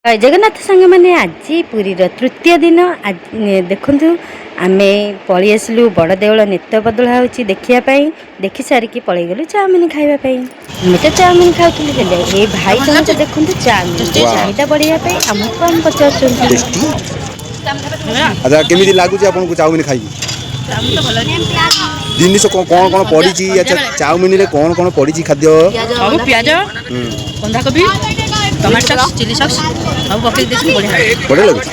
जय जगन्नाथ सांग मैंने आज पुरी तृतीय दिन देखु आम पलि आसलु बड़ देवल नेत बदला हो देखापी देखी सारिकी पलि गलु चाउमिन खावाई आम तो चाउमिन खाऊँ ये भाई जन देखु चाउमिन चाहिदा बढ़ाई आमको आम पचार अच्छा केमी लगुच आपको चाउमिन खाई जिनिस कौन कौन पड़ी? अच्छा चाउमिन रे कौन कौन पड़ी खाद्य? सब प्याज बंधा कोबी टमाटो सॉस चिली सॉस सब पकई देसी बढ़िया बढ़िया लगुच।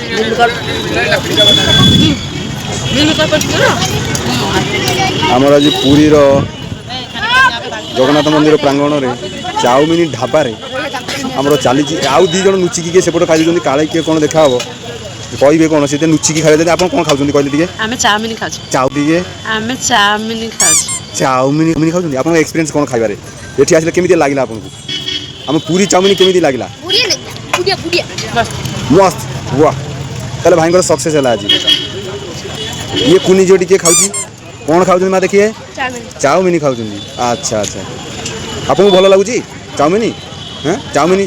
आमर आज पुरी जगन्नाथ मंदिर प्रांगण में चाउमिन ढाबा आमर चली आउ दी जन नुचिकी किए सेपटे खाई काले किए कौन देखा हम कहे कौन से नुचिकी खाई आप कौन खाऊँ कहले आम चाउमिन खाऊ चाउमिन आम चाउमिन खाऊ चाउमिन खाऊँ आप एक्सपीरियंस कौन खाइबार ये आसिले केमी लगे आपको आम पूरी चाउमिन केमी लगे? मस्त वाह ताले भाई सक्सेस है आज ये कुनी जोटी किए खाऊँ कौन खाऊँ माँ देखिए चाउमिन खाऊँ। अच्छा अच्छा आपको भल लगुच चाउमिन? हाँ चाउमिन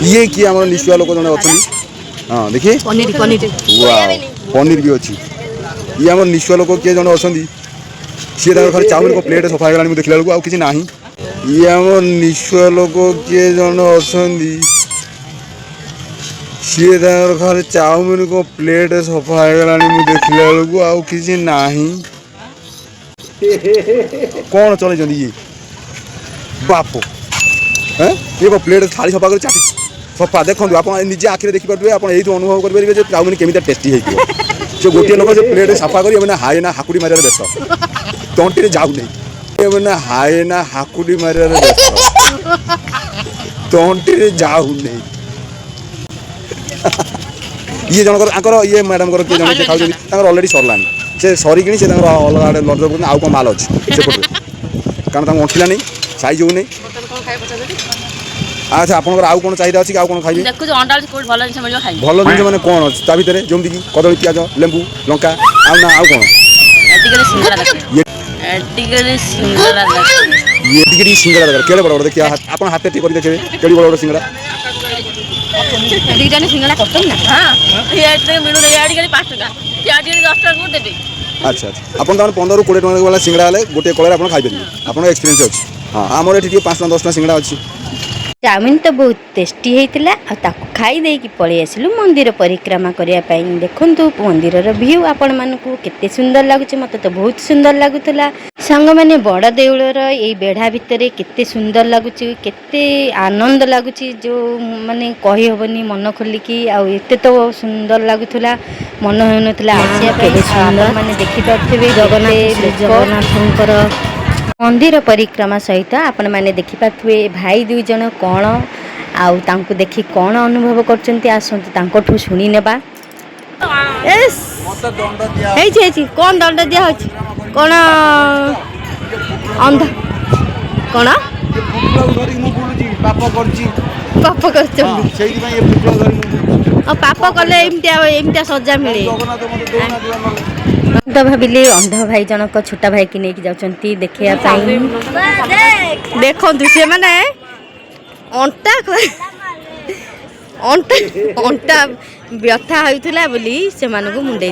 ये किए आम निशुआ लोक जन अच्छा हाँ देखिए पनीर पनीर वाह पनीर भी अच्छी ये आम निशुआ लोक किए जन अच्छा सी खाली चाउमिन को प्लेट सफा हो देखला बेलू आउ कि ना ये आम निशुआ लोक किए जन अच्छा सी खाली चाउमिन को प्लेट सफा हो देखला बेलू आउ कि ना कौन चल ये बाप हैं ये प्लेट थाली सफा कर चाटी सफा देखो आप निजे आखिरे देखिपारे आप अनुभव करेंगे चाउमिन केमी टेस्टी हो से गोटे लोक से प्लेट सफा कर मैंने हाए ना हाकुड़ी मारे बेस तंटी जाऊ नहीं मैंने हाए ना हाकुड़ी मारे बेस तंटी जाऊ नहीं ये जनकर ये मैडम किए जन खाऊ अलरेडी सरला से सरिकी से अलग आड़े लड़ आउ कौन माल अच्छे कारण अंठिला नहीं साइज हो नहीं। अच्छा आपंकर आउ कौन चाहिए अच्छी आउ कौन खाइए भल जिन मैंने कौन अच्छे ता भर जमी कि कदली प्याज लेंबू लंका ना आउ कौन ये सिंगड़ा दरकार केड़े बड़ बड़ देखिए आप हाथ टी देखिए केड़ी बड़ बड़ सिंगड़ा अच्छा अच्छा आप 15-20 टका वाला सिंगड़ा हेल्ले गोटे कलर आप खाई आप एक्सपीरियंस अच्छी हाँ आम ये 5-10 टका सिंगड़ा अच्छी चाउमिन तो बहुत टेस्टी होता खाई देकी पलि आसलु मंदिर परिक्रमा करने देखु मंदिर व्यू आपण मानकु केते सुंदर लगुच मत तो बहुत सुंदर लगुला सांग मैंने बड़ देउलर ये बेढ़ा भितर केते सुंदर लगुच केते आनंद लगुच जो माने कही हबनी मन खोलिकी आते तो सुंदर लगुला मन होनुला सुंदर माने देखि पारथिबे जगन्नाथंकर मंदिर परिक्रमा सहित आपण मैंने देखिपारे भाई दुई जन कौन आउ तांको देखि कौन अनुभव करचंती आसंतु तांकोठू शुणी नेबा। कौन दंड दिया होची कौन अंध कौन पाप पाप कले एमती सजा मिले तो भाविली अंध भाई जनक छोटा भाई की लेकिन जाऊँगी देखा देखु सी मैंने अंटा अंटा अंटा व्यथा होता बोली से मुंडे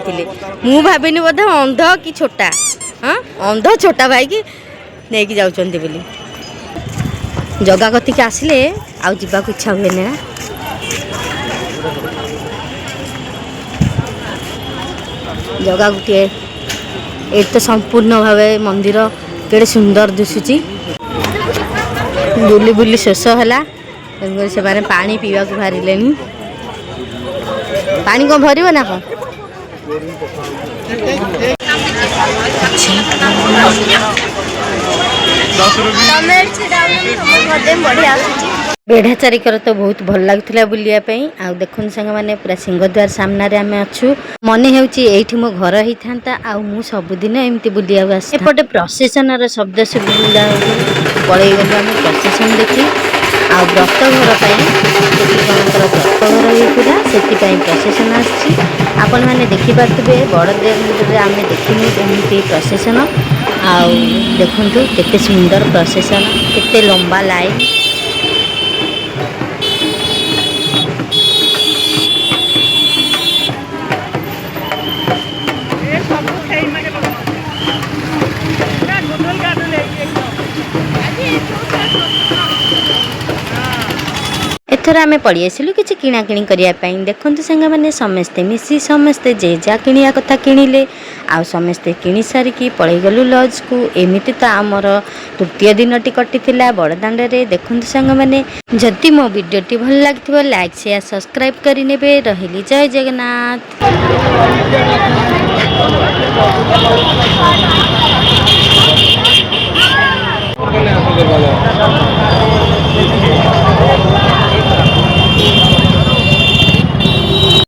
मु भाविनी बोधे अंध कि छोटा हाँ अंध छोटा भाई की लेकिन जाऊँगी बोली जगह कति के आसिले आउ जावाक इच्छा हुए ना जगह गोटे ये तो संपूर्ण भाव मंदिर केड़े सुंदर दिशुची बुली बुली शेष है से माने पानी पीवा को बाहर पानी कौन भर ना कौन बढ़िया बेढ़ा चारिकर तो बहुत भल लगुला बुलापी आ देखुन सांग मैंने पूरा सिंहद्वार सामने आम अच्छु मन होती मो घर होता आ मु सबुदिन एमती बुलिया आसपटे प्रसेसन शब्द शुभिला पलि गलु आम प्रसेसन देखी आ व्रत घर व्रत घर होता से प्रसेसन आपण मैंने देखिपे बड़ देव आम देखनी एमती प्रसेसन आ देखु केते सुंदर प्रसेसन केते लंबा लाइन ଏଥର ଆମେ ପଳେଇ ଆସିଲୁ କିଛି କିଣାକିଣି କରିବା ପାଇଁ। ଦେଖନ୍ତୁ ସାଙ୍ଗମାନେ ସମସ୍ତେ ମିଶି ସମସ୍ତେ ଯେ ଯାହା କିଣିବା କଥା କିଣିଲେ ଆଉ ସମସ୍ତେ କିଣି ସାରିକି ପଳେଇଗଲୁ ଲଜ୍କୁ। ଏମିତି ତ ଆମର ତୃତୀୟ ଦିନଟି କଟିଥିଲା ବଡ଼ଦାଣ୍ଡରେ। ଦେଖନ୍ତୁ ସାଙ୍ଗମାନେ ଯଦି ମୋ ଭିଡ଼ିଓଟି ଭଲ ଲାଗିଥିବ ଲାଇକ୍ ସେୟାର ସବସ୍କ୍ରାଇବ୍ କରିନେବେ। ରହିଲି ଜୟ ଜଗନ୍ନାଥ।